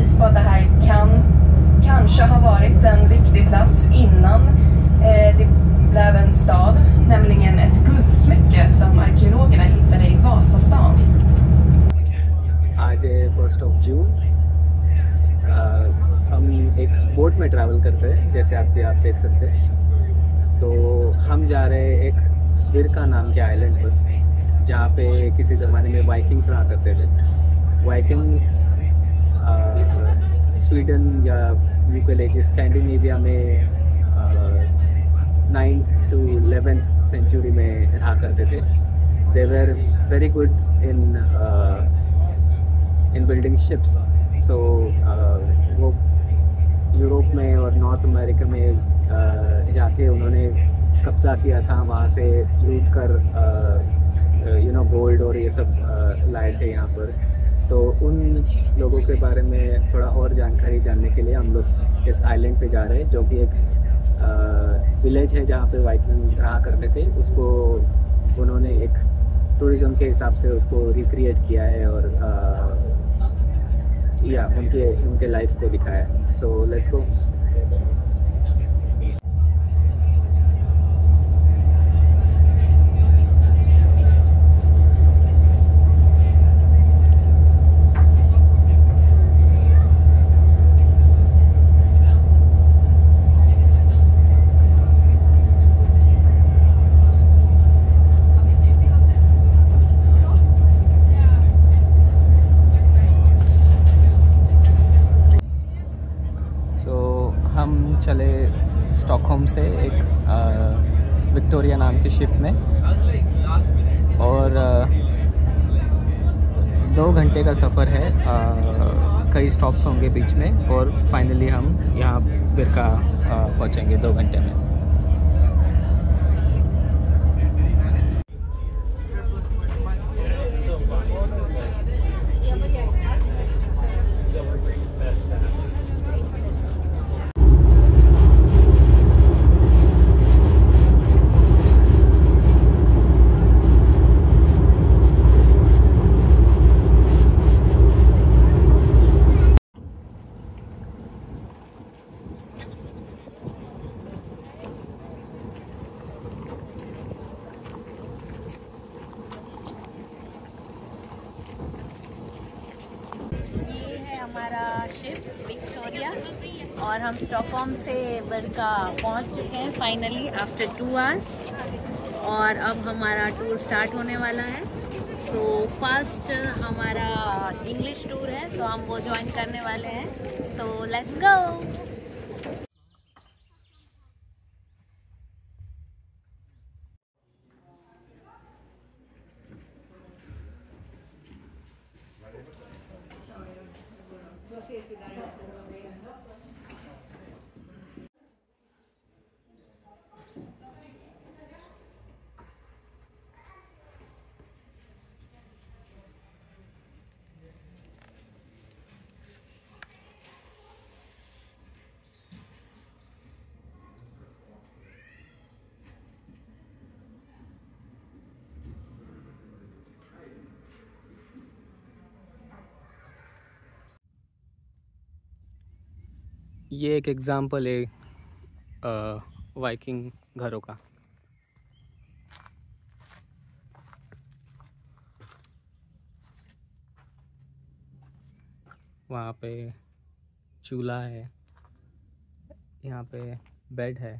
bevis på att det här kanske har varit en viktig plats innan det blev en stad, nämligen ett guldsmycke som arkeologerna hittade i Vasastan. आज 1 जून हम एक boat में travel करते हैं, जैसे आप देख सकते हैं। तो हम जा रहे हैं एक बिरका नाम के आइलैंड पर, जहाँ पे किसी ज़माने में वाइकिंग्स रहा करते थे। वाइकिंग्स स्वीडन या यूके स्कैंडिनेविया में 9th to 11th सेंचुरी में रहा करते थे। They were very good in building ships. So वो यूरोप में और नॉर्थ अमेरिका में जाके उन्होंने कब्ज़ा किया था, वहाँ से लूट कर गोल्ड और ये सब लाए थे यहाँ पर। तो उन लोगों के बारे में थोड़ा और जानकारी जानने के लिए हम लोग इस आइलैंड पे जा रहे हैं, जो कि एक विलेज है जहाँ पे वाइकिंग रहा करते थे। उसको उन्होंने एक टूरिज़्म के हिसाब से उसको रिक्रिएट किया है और या उनके लाइफ को दिखाया है। So let's go. हम चले स्टॉकहोम से एक विक्टोरिया नाम की शिप में, और 2 घंटे का सफ़र है। कई स्टॉप्स होंगे बीच में, और फाइनली हम यहाँ बिरका पहुँचेंगे 2 घंटे में। हमारा शिप विक्टोरिया, और हम स्टॉकहोम से बिरका पहुंच चुके हैं फाइनली आफ्टर 2 आवर्स। और अब हमारा टूर स्टार्ट होने वाला है। सो फर्स्ट हमारा इंग्लिश टूर है, तो हम वो ज्वाइन करने वाले हैं। So let's go. ये एक एग्ज़ाम्पल है वाइकिंग घरों का। वहाँ पे चूल्हा है, यहाँ पे बेड है,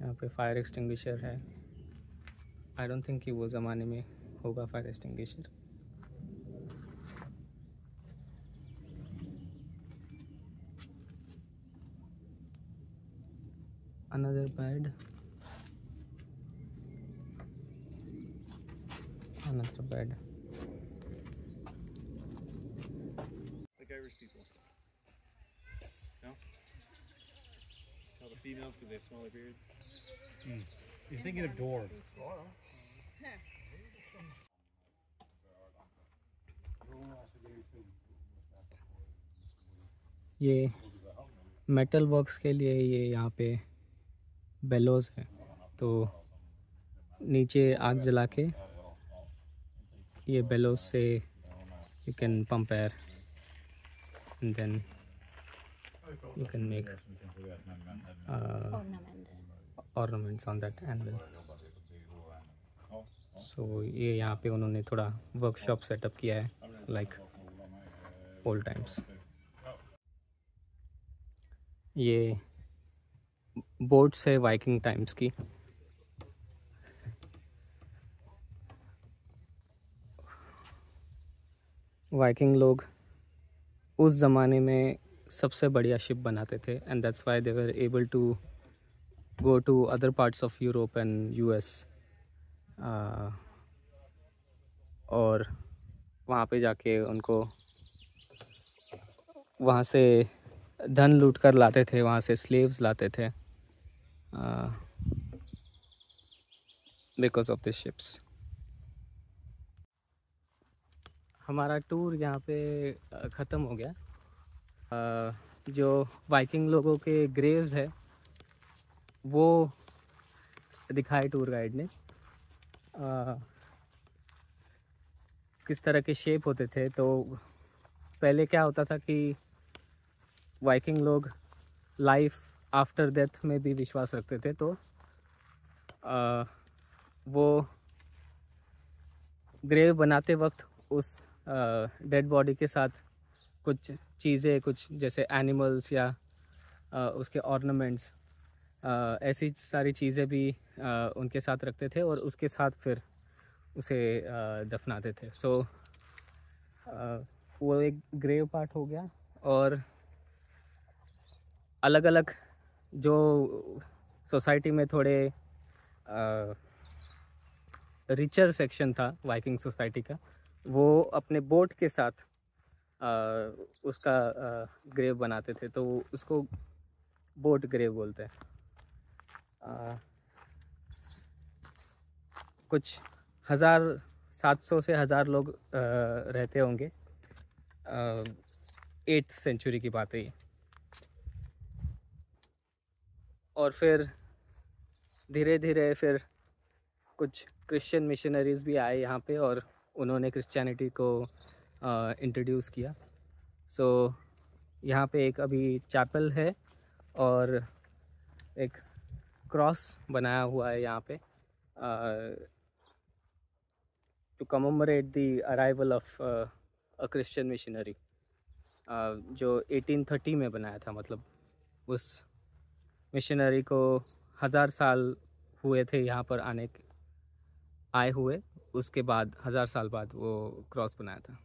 यहाँ पे फायर एक्सटिंग्विशर है। आई डोंट थिंक कि वो ज़माने में होगा fire extinguisher. Another bed, another bed. Like Irish people. No? Tell the females because they have smaller beards. You're thinking of dwarves. ये मेटल बॉक्स के लिए ये यहाँ पे बेलोज है, तो नीचे आग जला के ये बेलोज से you can pump air and then you can make ornaments on that anvil. So ये यहाँ पे उन्होंने थोड़ा वर्कशॉप सेटअप किया है लाइक ओल्ड टाइम्स. ये बोट्स है वाइकिंग टाइम्स की. वाइकिंग लोग उस ज़माने में सबसे बढ़िया शिप बनाते थे and that's why they were able to go to other parts of Europe and US और वहाँ पे जाके उनको वहाँ से धन लूट कर लाते थे, वहाँ से स्लेव्स लाते थे बिकॉज ऑफ दिस शिप्स. हमारा टूर यहाँ पे ख़त्म हो गया. जो वाइकिंग लोगों के ग्रेव्स है वो दिखाए टूर गाइड ने. किस तरह के शेप होते थे. तो पहले क्या होता था कि वाइकिंग लोग लाइफ आफ्टर डेथ में भी विश्वास रखते थे. तो वो ग्रेव बनाते वक्त उस डेड बॉडी के साथ कुछ चीज़ें, कुछ जैसे एनिमल्स या उसके ऑर्नामेंट्स, ऐसी सारी चीज़ें भी उनके साथ रखते थे और उसके साथ फिर उसे दफनाते थे. सो वो एक ग्रेव पार्ट हो गया. और अलग अलग जो सोसाइटी में थोड़े रिचर सेक्शन था वाइकिंग सोसाइटी का, वो अपने बोट के साथ उसका ग्रेव बनाते थे. तो उसको बोट ग्रेव बोलते हैं. कुछ 1700 से 1000 लोग रहते होंगे. 8th सेंचुरी की बात है ये. और फिर धीरे धीरे फिर कुछ क्रिश्चियन मिशनरीज़ भी आए यहाँ पे और उन्होंने क्रिश्चियनिटी को इंट्रोड्यूस किया. सो यहाँ पे एक अभी चैपल है और एक क्रॉस बनाया हुआ है यहाँ पे to commemorate the arrival of a Christian missionary जो 1830 में बनाया था. मतलब उस मिशनरी को 1000 साल हुए थे यहाँ पर आए हुए. उसके बाद 1000 साल बाद वो क्रॉस बनाया था.